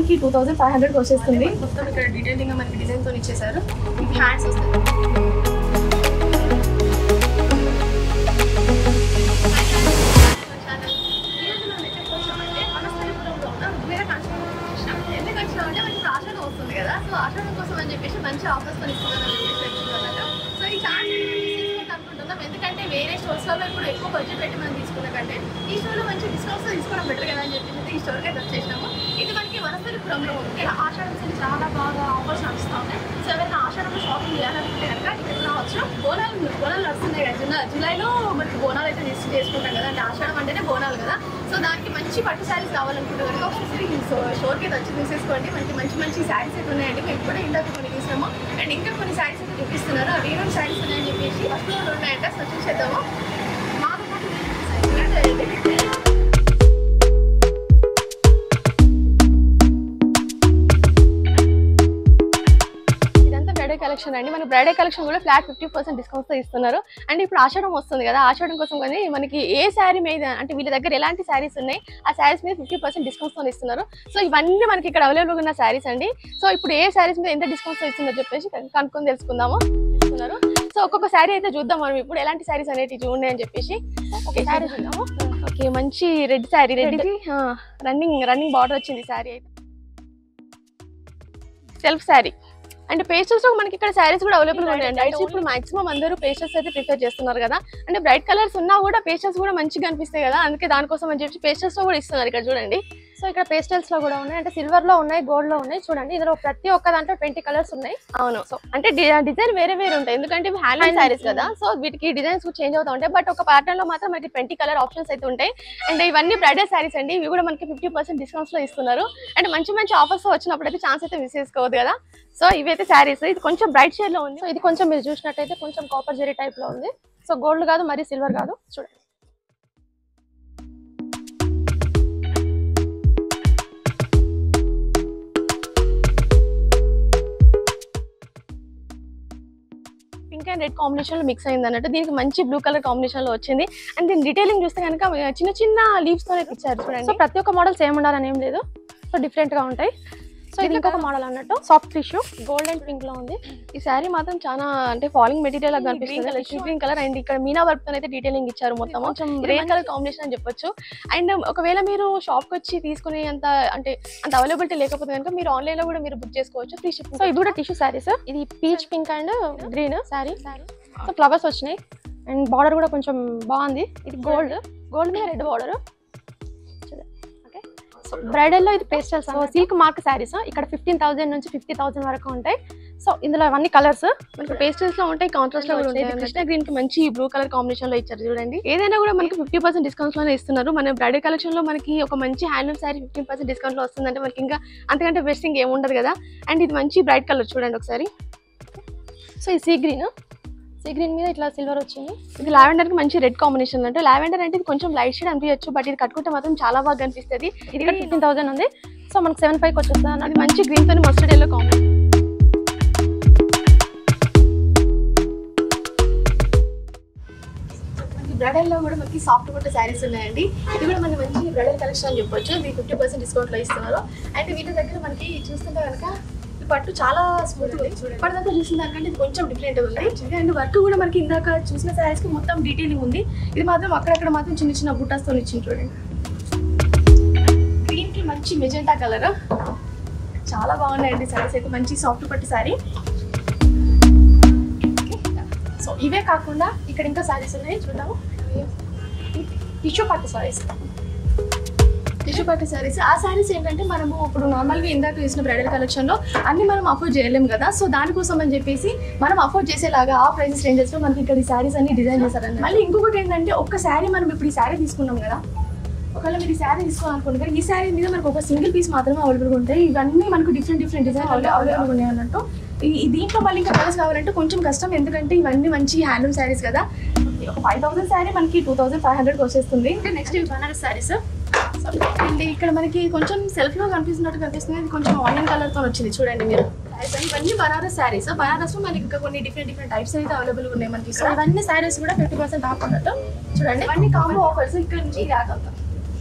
మనకి 2500 వచ్చేస్తుంది. మొత్తం ఇక్కడ డీటెయిలింగ్ గా మనకి డిజైన్ తో ఇచ్చేసారు. హ్యాండ్స్ వస్తాయి. వస్తుంది కదా, సో ఆషాఢం కోసం అని చెప్పేసి మంచి ఆఫర్స్ తో ఇస్తున్నారని చెప్పేసి. సో ఈ ఛాన్స్ అనుకుంటున్నాం, ఎందుకంటే వేరే స్టోర్స్ లో ఇప్పుడు ఎక్కువ బడ్జెట్ పెట్టి మనం తీసుకున్న కంటే ఈ స్టోర్ లో మంచి డిస్కౌంట్స్ తీసుకోవడం బెటర్ కదా అని చెప్పేసి ఈ స్టోర్కి అయితే వచ్చేసినాము. ఇది మనకి వనస్థలిపురంలో ఉంది. ఆషాఢం చాలా బాగా ఆఫర్స్ నడుస్తూ ఉన్నాయి. సో ఎవరైనా ఆషాఢంలో షాపింగ్ చేయాలనుకుంటే కనుక ఇక్కడ రావచ్చు. బోనాలు నడుస్తున్నాయి కదా, జూలైలో మనకి బోనాలు అయితే చేసుకుంటాం కదా, అంటే ఆషాఢం అంటేనే బోనాలు కదా. సో దానికి మంచి పట్టు శారీస్ కావాలనుకుంటే కనుక ఒకసారి స్టోర్కి అయితే వచ్చి తీసేసుకోండి. మంచి మంచి శారీస్ అయితే ఉన్నాయండి. మేము కూడా ఇందాక కొన్ని తీసినాము అండ్ ఇంకా కొన్ని శారీస్ అయితే చూపిస్తున్నారు. అవి ఏమేమి శారీస్ ఉన్నాయని చెప్పేసి ఫస్ట్ ఫ్లోర్ ఉన్నాయంటే సర్చ్ చేద్దాము. మాతో పాటు బ్రైడల్ కలెక్షన్ అండి. మన బ్రైడల్ కలెక్షన్ కూడా ఫ్లాట్ 50% డిస్కౌంట్స్ తో ఇస్తున్నారు. అండ్ ఇప్పుడు ఆషాఢం వస్తుంది కదా, ఆషాఢం కోసం కానీ మనకి ఏ శారీ మీద అంటే వీళ్ళ దగ్గర ఎలాంటి శారీస్ ఉన్నాయి ఆ శారీస్ మీద 50% డిస్కౌంట్స్ తో ఇస్తున్నారు. సో ఇవన్నీ మనకి ఇక్కడ అవైలబుల్ ఉన్న శారీస్ అండి. సో ఇప్పుడు ఏ శారీస్ మీద ఎంత డిస్కౌంట్స్ తో ఇస్తుందో చెప్పేసి కనుక్కొని తెలుసుకుందాము. ఇస్తున్నారు. సో ఒక్కొక్క శారీ అయితే చూద్దాం మనం ఇప్పుడు ఎలాంటి శారీస్ అనేవి చూడండి అని చెప్పేసి. ఓకే శారీ చూద్దాము. ఓకే మంచి రెడ్ శారీ, రెడ్కి రన్నింగ్ బార్డర్ వచ్చింది శారీ అయితే. సెల్ఫ్ శారీ అండ్ పేస్టల్స్ లో మనకి ఇక్కడ శారీస్ కూడా అవైలబుల్ ఉన్నాయండి. అయితే ఇప్పుడు మాక్సిమం అందరూ పేస్టల్స్ అయితే ప్రిఫర్ చేస్తున్నారు కదా, అంటే బ్రైట్ కలర్స్ ఉన్నా కూడా పేస్టల్స్ కూడా మంచిగా అనిపిస్తాయి కదా, అందుకే దానికోసం అని చెప్పి పేస్టల్స్ లో కూడా ఇస్తున్నారు ఇక్కడ చూడండి. సో ఇక్కడ పేస్టల్స్ లో కూడా ఉన్నాయి, అంటే సిల్వర్ లో ఉన్నాయి, గోల్డ్ లో ఉన్నాయి. చూడండి ఇందులో ప్రతి ఒక్క దాంట్లో 20 కలర్స్ ఉన్నాయి. అవును, సో అంటే డిజైన్ వేరే ఉంటాయి, ఎందుకంటే ఇవి హ్యాండ్లూమ్ శారీస్ కదా, సో వీటికి డిజైన్స్ చేంజ్ అవుతూ ఉంటాయి. బట్ ఒక ప్యాటర్న్ లో మాత్రం మనకి 20 కలర్ ఆప్షన్స్ అయితే ఉంటాయి. అండ్ ఇవన్నీ బ్రైడల్ శారీస్ అండి. ఇవి కూడా మనకి 50% డిస్కౌంట్స్ లో ఇస్తున్నారు. అండ్ మంచి ఆఫర్స్ వచ్చినప్పుడు అయితే ఛాన్స్ అయితే మిస్ చేసుకోవద్దు కదా. సో ఇవైతే శారీస్, ఇది కొంచెం బ్రైట్ షేడ్ లో ఉంది. సో ఇది కొంచెం మీరు చూసినట్టయితే కొంచెం కాపర్ జెరీ టైప్ లో ఉంది. సో గోల్డ్ కాదు మరి సిల్వర్ కాదు, చూడండి. పింక్ అండ్ రెడ్ కాంబినేషన్ లో మిక్స్ అయింది అన్నట్టు. దీనికి మంచి బ్లూ కలర్ కాంబినేషన్ లో వచ్చింది. అండ్ దీని డీటెయిలింగ్ చూస్తే కనుక చిన్న లీవ్స్ తోనే ఇచ్చారు చూడండి. సో ప్రతి ఒక్క మోడల్ సేమ్ ఉండాలని ఏం లేదు, సో డిఫరెంట్ గా ఉంటాయి. సో ఇది ఇంకొక మోడల్ అన్నట్టు soft tissue gold and pink లో ఉంది. ఈ శారీ మాత్రం చాలా అంటే ఫాలింగ్ మెటీరియల్ గా కనిపిస్తుంది, గ్రీన్ కలర్. అండ్ ఇక్కడ మీనా వర్క్ తో అయితే డీటెయిలింగ్ ఇచ్చారు మొత్తం. కొంచెం గ్రీన్ కలర్ కాంబినేషన్ అని చెప్పొచ్చు. అండ్ ఒకవేళ మీరు షాప్ కి వచ్చి తీసుకునే అంత అవైలబిలిటీ లేకపోతే కనుక మీరు ఆన్లైన్ లో కూడా మీరు బుక్ చేసుకోవచ్చు, ఫ్రీ షిప్పింగ్. సో ఇది కూడా టిష్యూ శారీస్. ఇది peach pink and green sari. So flowers వచ్చినాయి అండ్ బార్డర్ కూడా కొంచెం బాగుంది. ఇది గోల్డ్ మీద రెడ్ బార్డర్. బ్రైడల్లో ఇది పేస్టల్స్, సిల్క్ మార్క్ శారీస్. ఇక్కడ 15,000 నుంచి 50,000 వరకు ఉంటాయి. సో ఇందులో అవన్నీ కలర్స్ మనకి పేస్టల్స్ లో ఉంటాయి, కాంట్రాస్ట్ లో కూడా ఉంటాయి. కృష్ణ గ్రీన్ కి మంచి బ్లూ కలర్ కాంబినేషన్ లో ఇచ్చారు చూడండి. ఏదైనా కూడా మనకి 50% డిస్కౌంట్స్ లోనే ఇస్తున్నారు. మన బ్రైడల్ కలెక్షన్ లో మనకి ఒక మంచి హ్యాండ్లూమ్ శారీ 15% డిస్కౌంట్ లో వస్తుందంటే మనకి ఇంకా అంతకంటే బెస్టింగ్ ఏమి ఉండదు కదా. అండ్ ఇది మంచి బ్రైట్ కలర్ చూడండి ఒకసారి. సో ఈ సీ గ్రీన్ మీద ఇట్లా సిల్వర్ వచ్చింది. ఇది లావెండర్ కి మంచి రెడ్ కాంబినేషన్. అంటే లావెండర్ అంటే ఇది కొంచెం లైట్ షేడ్ అనిపించచ్చు, బట్ ఇది కట్టుకుంటే మాత్రం చాలా బాగా కనిపిస్తుంది. ఇది 15,000 ఉంది. సో మనకి 7,500 వచ్చేస్తుంది. అది మంచి గ్రీన్ తోని మస్టర్డ్ ఎల్లో కాంబినేషన్. బ్రైడల్ లో కూడా మనకి సాఫ్ట్ పట్టు శారీస్ ఉన్నాయండి. ఇది కూడా మనకి మంచి బ్రైడల్ కలెక్షన్ అని చెప్పొచ్చు. ఇది 50% డిస్కౌంట్ లో ఇస్తున్నారు. అయితే వీటి దగ్గర మనకి చూస్తుంటే కనుక పట్టు చాలా స్మూత్ ఉంది. ఇప్పటిదాకా చూసిన దానికంటే ఇది కొంచెం డిఫరెంట్ ఉంది. అండ్ వర్క్ కూడా మనకి ఇందాక చూసిన శారీస్ కి మొత్తం డీటెయిలింగ్ ఉంది. ఇది మాత్రం అక్కడక్కడ మాత్రం చిన్న బుట్టాస్ తో ఇచ్చింది చూడండి. గ్రీన్ కి మంచి మెజెంటా కలర్, చాలా బాగున్నాయండి శారీస్ అయితే. మంచి సాఫ్ట్ పట్టు శారీ. సో ఇవే కాకుండా ఇక్కడ ఇంకా శారీస్ ఉన్నాయి, చూద్దాము. టిష్యూ పట్టు శారీస్. ఆ శారీస్ ఏంటంటే మనము ఇప్పుడు నార్మల్గా ఇందాక చూసిన బ్రైడల్ కలెక్షన్ లో అన్ని మనం అఫోర్డ్ చేయలేము కదా. సో దానికోసం అని చెప్పేసి మనం అఫోర్డ్ చేసేలాగా ఆ ప్రైసెస్ రేంజెస్ లో మనకి ఇక్కడ ఈ శారీస్ అన్ని డిజైన్ చేశారండి. మళ్ళీ ఇంకొకటి ఏంటంటే ఒక్క శారీ మనం ఇప్పుడు ఈ శారీ తీసుకున్నాం కదా, ఒకవేళ మీరు ఈ శారీ తీసుకోవాలనుకుంటే ఈ శారీ మీద మనకు ఒక సింగిల్ పీస్ మాత్రమే అవైలబుల్గా ఉంటాయి. ఇవన్నీ మనకు డిఫరెంట్ డిజైన్ అవైలబుల్ ఉన్నాయి అన్నట్టు. దీంట్లో మళ్ళీ ఇంకా కలర్స్ కావాలంటే కొంచెం కష్టం, ఎందుకంటే ఇవన్నీ మంచి హ్యాండ్లూమ్ శారీస్ కదా. ఒక 5,000 శారీ మనకి 2,500 వచ్చేస్తుంది. నెక్స్ట్ ఇవి బనారస్ శారీస్. అండ్ ఇక్కడ మనకి కొంచెం సెల్ఫ్ లో కనిపిస్తుంది. ఇది కొంచెం ఆనియన్ కలర్ తో వచ్చింది చూడండి మీరు. ఇవన్నీ బనారస్ శారీస్. బనారస్ లో మనకి ఇంకా కొన్ని డిఫరెంట్ టైప్స్ అయితే అవైలబుల్ ఉన్నాయి మనకి. సో ఇవన్నీ శారీస్ కూడా 50% ఆఫ్ అన్నట్టు చూడండి. ఇవన్నీ కాంబో ఆఫర్స్ ఇక్కడ నుంచి రాగలుగుతాం.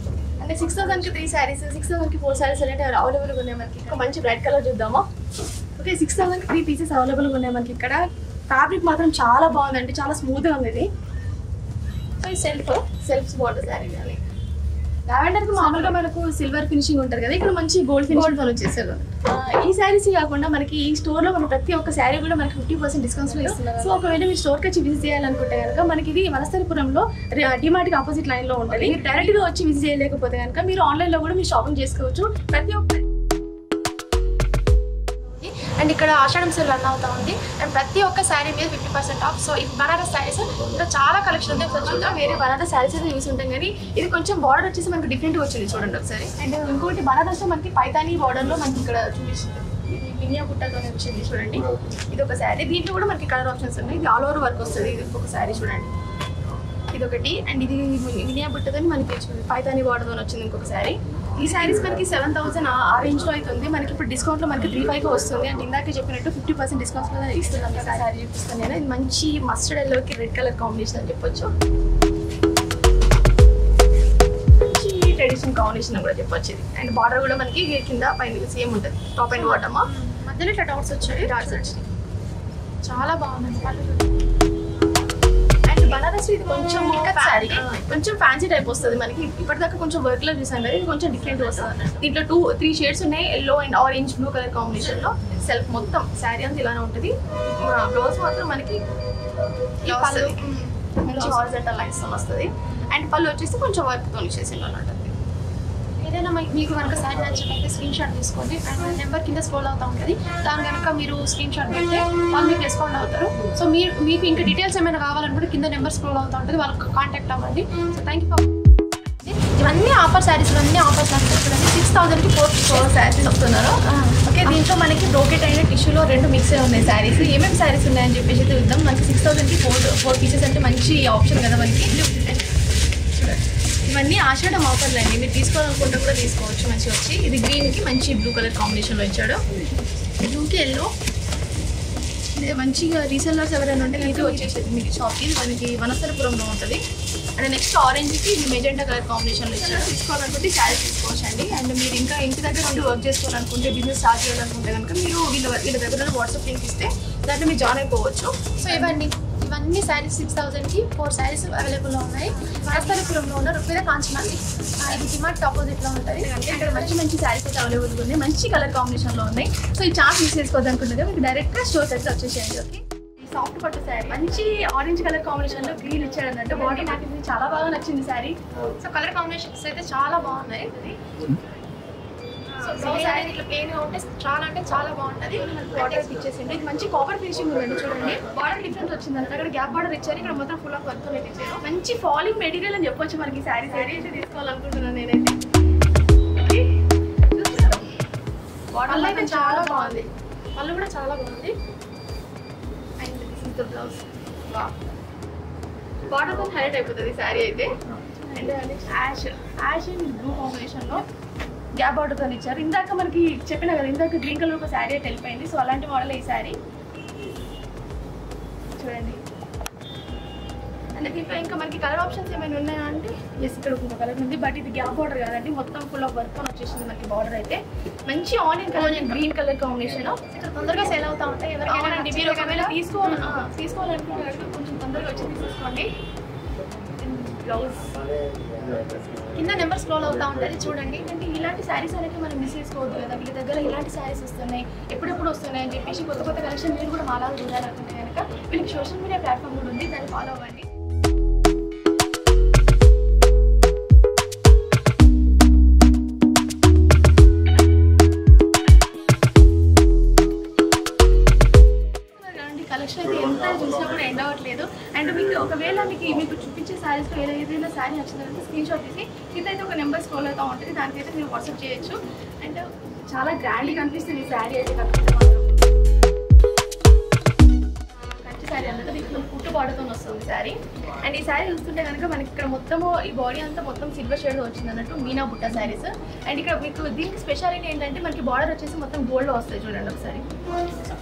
అంటే 6000కి 3 శారీస్, 6000కి 4 శారీస్ అనేవి అవైలబుల్గా ఉన్నాయి మనకి. ఇంకా మంచి బ్రైట్ కలర్ చూద్దామా. ఓకే, 6000కి 3 పీసెస్ అవైలబుల్గా ఉన్నాయి మనకి ఇక్కడ. ఫ్యాబ్రిక్ మాత్రం చాలా బాగుందండి, చాలా స్మూత్గా ఉంది ఇది. సో ఈ సెల్ఫ్స్ బార్డర్ శారీ కానీ లావెండర్కి మామూలుగా మనకు సిల్వర్ ఫినిషింగ్ ఉంటుంది కదా, ఇక్కడ మంచి గోల్డ్ ఫినిషింగ్ తో వచ్చేసారు. ఈ శారీస్ కాకుండా మనకి ఈ స్టోర్ లో మన ప్రతి ఒక్క శారీ కూడా మనకి 50% డిస్కౌంట్స్ లో ఇస్తున్నారు. సో ఒకవేళ మీరు స్టోర్కి వచ్చి విజిట్ చేయాలనుకుంటే కనుక మనకి ఇది వనస్థలిపురంలో డిమార్ట్కి ఆపోజిట్ లైన్ లో ఉంటుంది. మీరు డైరెక్ట్ గా వచ్చి విజిట్ చేయలేకపోతే కనుక మీరు ఆన్లైన్ లో కూడా మీరు షాపింగ్ చేసుకోవచ్చు. ప్రతి ఒక్క అండ్ ఇక్కడ ఆషాఢం సేల్ రన్ అవుతా ఉంది. అండ్ ప్రతి ఒక్క శారీ మీద 50% ఆఫ్. సో ఈ బనారస్ శారీస్ ఇంకా చాలా కలెక్షన్ ఉంది. ఒకసారి చూద్దాం. వేరే బనారస్ శారీస్ అయితే చూసి ఉంటాం కానీ ఇది కొంచెం బార్డర్ వచ్చేసి మనకి డిఫరెంట్ వచ్చింది చూడండి ఒకసారి. అండ్ ఇంకోటి బనారస్ లో మనకి పైతానీ బార్డర్ లో మనకి ఇక్కడ చూపిస్తుంది, ఇది మినియా బుట్టతోనే వచ్చింది చూడండి. ఇది ఒక శారీ, దీంట్లో కూడా మనకి కలర్ ఆప్షన్స్ ఉన్నాయి. ఇది ఆల్ ఓవర్ వర్క్ వస్తుంది. ఇది ఒక శారీ చూడండి, ఇదొకటి. అండ్ ఇది మినియా బుట్టతో మనకి పైతానీ బార్డర్ తో వచ్చింది ఇంకొక శారీ. ఈ శారీస్ మనకి 7000 ఆ రేంజ్ లో అయితే ఉంది. మనకి ఇప్పుడు డిస్కౌంట్ లో మనకి 35 వస్తుంది. అండ్ ఇందాక చెప్పినట్టు 50% డిస్కౌంట్స్ లో ఇస్తున్నాం. ఈ శారీ చూపిస్తాను నేను. ఇది మంచి మస్టర్డ్ ఎల్లోకి రెడ్ కలర్ కాంబినేషన్ అని చెప్పొచ్చు. మంచి ట్రెడిషనల్ కాంబినేషన్ కూడా చెప్పొచ్చు ఇది. అండ్ బార్డర్ కూడా మనకి కింద పైన సేమ్ ఉంటుంది, టాప్ అండ్ బాటమ్. మధ్యలో ఇట్లా డాట్స్ వచ్చాయి. చాలా బాగుంది. బనారస్ ఇది కొంచెం కొంచెం ఫ్యాన్సీ టైప్ వస్తుంది మనకి. ఇప్పటిదాకా కొంచెం వర్క్ లో చూసాం కదా, ఇది కొంచెం డిఫరెంట్ వస్తుంది. దీంట్లో 3 షేడ్స్ ఉన్నాయి, yellow and orange blue colour combination లో. సెల్ఫ్ మొత్తం శారీ అంతా ఇలానే ఉంటుంది. బ్లౌజ్ మాత్రం మనకి మంచి హారిజాంటల్ లైన్స్ తో వస్తుంది. అండ్ పళ్ళు వచ్చేసి కొంచెం వర్క్ తో చేసింది అన్నట్టు. ఏదైనా మీకు కనుక శారీ నచ్చినట్లయితే స్క్రీన్ షాట్ తీసుకోండి. అండ్ నెంబర్ కింద స్క్రోల్ అవుతూ ఉంటుంది. దాని కనుక మీరు స్క్రీన్ షాట్ పెడితే వాళ్ళు మీకు రెస్పాండ్ అవుతారు. సో మీకు ఇంకా డీటెయిల్స్ ఏమైనా కావాలనుకుంటే కింద నెంబర్ స్క్రోల్ అవుతూ ఉంటుంది, వాళ్ళకి కాంటాక్ట్ అవ్వండి. So thank you. ఇవన్నీ ఆఫర్ శారీస్, ఇవన్నీ ఆఫర్స్ చూడండి. 6000కి 4 శారీస్ వస్తున్నారు. ఓకే, దీంట్లో మనకి బ్రోకెట్ అయిన టిష్యూలో 2 మిక్స్ ఉన్నాయి శారీస్. ఏమేమి శారీస్ ఉన్నాయని చెప్పేసి చూద్దాం. మనకి 6000కి 4 పీసెస్ అంటే మంచి ఆప్షన్ కదా మనకి. ఇవన్నీ ఆషాఢం ఆఫర్లు అండి, మీరు తీసుకోవాలనుకుంటే కూడా తీసుకోవచ్చు. మంచిగా వచ్చి ఇది గ్రీన్కి మంచి బ్లూ కలర్ కాంబినేషన్లో ఇచ్చాడు. బ్లూకి ఎల్లో మంచిగా రీసెల్లర్స్ ఎవరైనా ఉంటే ఇది వచ్చేసేది మీకు షాప్కి. ఇది మనకి వనస్థలిపురంలో ఉంటుంది. అండ్ నెక్స్ట్ ఆరెంజ్కి మెజెంటా కలర్ కాంబినేషన్లో ఇచ్చాడు. తీసుకోవాలనుకుంటే శారీ తీసుకోవచ్చు అండి. అండ్ మీరు ఇంకా ఇంటి దగ్గర ఉండి వర్క్ చేసుకోవాలనుకుంటే, బిజినెస్ స్టార్ట్ చేయాలనుకుంటే కనుక మీరు వీళ్ళ దగ్గర వాట్సాప్ లింక్ ఇస్తే దాంట్లో మీరు జాయిన్ అయిపోవచ్చు. సో ఇవన్నీ శారీస్ 6000కి 4 శారీస్ అవైలబుల్లో ఉన్నాయి. వనస్థలిపురంలో ఉన్న రుక్మిద కాంచనాలి. ఇది డిమార్ట్ ఆపోజిట్లో ఉంటుంది. ఇక్కడ మంచి శారీస్ అయితే అవైలబుల్గా ఉన్నాయి, మంచి కలర్ కాంబినేషన్లో ఉన్నాయి. సో ఈ ఛాన్స్ యూస్ చేసుకోవద్దు అనుకుంటే మీకు డైరెక్ట్గా స్టోర్స్ అయితే వచ్చేసేయండి. ఓకే, ఈ సాఫ్ట్ పట్టు శారీ మంచి ఆరెంజ్ కలర్ కాంబినేషన్లో గ్రీన్ ఇచ్చాడు అన్నట్టు. బాడీ నాకు ఇది చాలా బాగా నచ్చింది శారీ. సో కలర్ కాంబినేషన్స్ అయితే చాలా బాగున్నాయి. సో శారీ ఇట్లా ప్లెయిన్గా ఉంటే చాలా అంటే చాలా బాగుంటుంది. బార్డర్ ఇచ్చేసింది. ఇది మంచి కాపర్ ఫినిషింగ్ ఉందండి చూడండి. బార్డర్ డిఫరెన్స్ వచ్చింది అంటే అక్కడ గ్యాప్ బార్డర్ ఇచ్చారు, ఇక్కడ మొత్తం ఫుల్ ఆఫ్ వర్క్ ఇచ్చారు. మంచి ఫాలింగ్ మెటీరియల్ అని చెప్పొచ్చు మనకి. శారీ అయితే తీసుకోవాలనుకుంటున్నాను నేనైతే. బార్డర్ అయితే చాలా బాగుంది, పళ్ళు కూడా చాలా బాగుంది. And this is the blouse. Border తో హైలైట్ అయిపోతుంది శారీ అయితే. అండ్ యాష్ అండ్ బ్లూ కాంబినేషన్లో గ్యాప్ బార్డర్ తో ఇచ్చారు. ఇందాక మనకి చెప్పిన కదా, ఇందాక గ్రీన్ కలర్ ఒక శారీ అయితే వెళ్ళిపోయింది. సో అలాంటి మోడల్ ఈ శారీ చూడండి. అండ్ దీంట్లో ఇంకా మనకి కలర్ ఆప్షన్స్ ఏమైనా ఉన్నాయా అంటే ఎస్, ఇక్కడ ఒక కలర్ ఉంది. బట్ ఇది గ్యాప్ బార్డర్ కాదండి, మొత్తం ఫుల్ ఆఫ్ వర్క్ అని వచ్చేసింది మనకి. బార్డర్ అయితే మంచి onion colour and green colour combination. ఇక్కడ తొందరగా సేల్ అవుతా ఉంటాయి. ఎవరికైనా మీరు ఒకవేళ తీసుకోవాలనుకుంటే కొంచెం తొందరగా వచ్చి తీసేసుకోండి. బ్లౌజ్ కింద నెంబర్ స్క్రోల్ అవుతా ఉంటుంది చూడండి. అంటే ఇలాంటి శారీస్ అనేది మనం మిస్ చేసుకోవద్దు కదా. వీళ్ళ దగ్గర ఇలాంటి శారీస్ వస్తున్నాయి, ఎప్పుడెప్పుడు వస్తున్నాయి అని చెప్పేసి కొత్త కలెక్షన్ మీరు కూడా మాలాగా చూడాలనుకుంటే కనుక వీళ్ళకి సోషల్ మీడియా ప్లాట్ఫామ్ కూడా ఉంది, దాన్ని ఫాలో అవ్వండి. కలెక్షన్ అయితే ఎంత చూసినా కూడా ఎండ్ అవ్వట్లేదు. అండ్ మీకు ఒకవేళ మీకు చూపించే శారీస్లో ఏదైనా శారీ నచ్చిందంటే స్క్రీన్ షాట్ తీసి ఇదైతే ఒక నెంబర్ స్క్రోల్ అవుతూ ఉంటుంది, దానికైతే మీరు వాట్సాప్ చేయొచ్చు. అండ్ చాలా గ్రాండ్గా కనిపిస్తుంది ఈ శారీ అయితే. కట్టుకుంటే మాత్రం కంచి శారీ అన్నది దీంట్లో కుట్టు బార్డర్తో వస్తుంది శారీ. అండ్ ఈ శారీ చూస్తుంటే కనుక మనకి ఇక్కడ మొత్తము ఈ బాడీ అంతా మొత్తం సిల్వర్ షేడ్ వచ్చింది అన్నట్టు మీనా బుట్ట శారీస్. అండ్ ఇక్కడ మీకు దీనికి స్పెషాలిటీ ఏంటంటే మనకి బార్డర్ వచ్చేసి మొత్తం గోల్డ్లో వస్తాయి చూడండి ఒకసారి.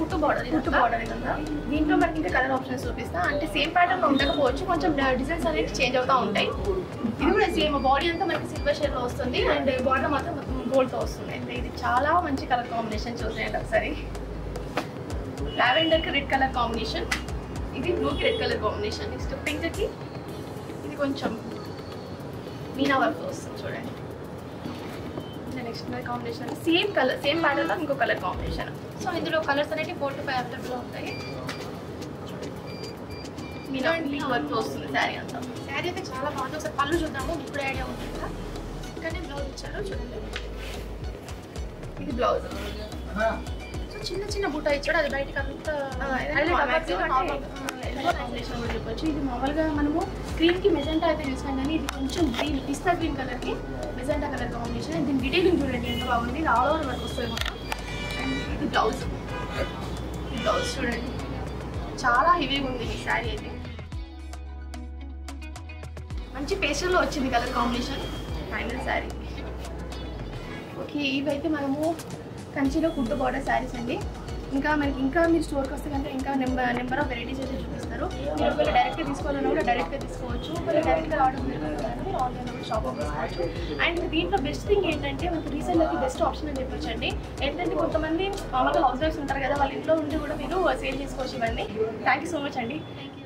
కుట్టు బార్డర్ కదా. దీంట్లో మనకి ఇంకా కలర్ ఆప్షన్స్ చూపిస్తా. అంటే సేమ్ ప్యాటర్న్ ఉండకపోవచ్చు, కొంచెం డిజైన్స్ అనేది చేంజ్ అవుతూ ఉంటాయి. ఇది కూడా సేమ్ బాడీ అంతా మనకి సిల్వర్ షేడ్లో వస్తుంది అండ్ బార్డర్ మాత్రం మొత్తం గోల్డ్తో వస్తుంది. అంటే ఇది చాలా మంచి కలర్ కాంబినేషన్ చూసేయండి ఒకసారి. లావెండర్కి రెడ్ కలర్ కాంబినేషన్, ఇది బ్లూకి రెడ్ కలర్ కాంబినేషన్. నెక్స్ట్ పింక్కి ఇది కొంచెం మీనా వర్క్తో వస్తుంది చూడండి. Next combination same colour same ప్యాటర్న్లో ఇంకో కలర్ కాంబినేషన్. సో ఇందులో కలర్స్ అనేవి 4 to 5 అవైలబుల్గా ఉంటాయి. మీనా వర్క్తో వస్తుంది శారీ అంతా. శారీ అయితే చాలా బాగుంది. ఒకసారి పళ్ళు చూద్దాము, మీకు కూడా ఐడియా ఉంటుంది కదా. కానీ బ్లౌజ్ ఇచ్చారు చూడండి. ఇది బ్లౌజ్. సో చిన్న చిన్న బూట ఇచ్చాడు, అది బయటకు అంతా కాంబినేషన్ కూడా చెప్పొచ్చు. ఇది మామూలుగా మనము క్రీమ్కి మెజెంటా అయితే చూసాం, కానీ ఇది కొంచెం గ్రీన్ పిస్తా గ్రీన్ కలర్కి మెజెంటా కలర్ కాంబినేషన్. దీని డీటెయిలింగ్ చూడండి ఎంత బాగుంది. ఇది ఆల్ ఓవర్ వర్క్ వస్తుంది మొత్తం. అండ్ ఇది బ్లౌజ్. ఈ బ్లౌజ్ చూడండి చాలా హెవీగా ఉంది ఈ శారీ అయితే. మంచి పేస్టల్లో వచ్చింది colour combination. Final sari. Okay, ఇవైతే మనము కంచిలో కుట్టు బార్డర్ శారీస్ అండి. ఇంకా మీరు స్టోర్కి వస్తే కనుక ఇంకా నెంబర్ ఆఫ్ వెరైటీస్ అయితే చూపిస్తారు. మీరు ఒకవేళ డైరెక్ట్గా తీసుకోవాలన్నా కూడా డైరెక్ట్గా తీసుకోవచ్చు. ఒకవేళ డైరెక్ట్గా ఆర్డర్ కూడా ఆన్లైన్లో కూడా షాపింగ్ తీసుకోవచ్చు. అండ్ దీంట్లో బెస్ట్ థింగ్ ఏంటంటే మనకు రీసెల్లర్కి బెస్ట్ ఆప్షన్ అని చెప్పొచ్చు అండి. ఏంటంటే కొంతమంది మామూలుగా హౌస్ వైఫ్స్ ఉంటారు కదా, వాళ్ళ ఇంట్లో ఉండి కూడా మీరు సేల్ చేసుకోవచ్చు ఇవన్నీ. థ్యాంక్ యూ సో మచ్ అండి. Thank you.